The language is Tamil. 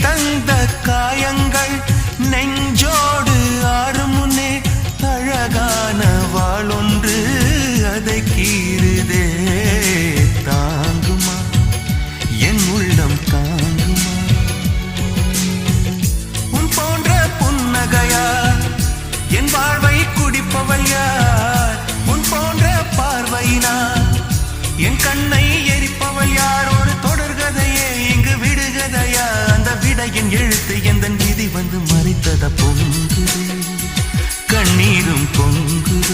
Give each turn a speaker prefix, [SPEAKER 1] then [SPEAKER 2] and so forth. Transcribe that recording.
[SPEAKER 1] தந்த காயங்கள் நெஞ்சோடு ஆறுமுன்னே அழகான வாளொன்று அதை கீறுதே. தாங்குமா என் உள்ளம் தாங்குமா? உன் போன்ற புன்னகையார் என் வாழ்வை குடிப்பவள் யார்? உன் போன்ற பார்வையினார் என் கண்ணை எரிப்பவள் யார்? ஒரு தொடர்கதையே இங்கு விடுகதையா? அந்த விடையின் எழுத்து எந்தன் விதி வந்து மறைத்தத பொங்குது, கண்ணீரும் பொங்குது.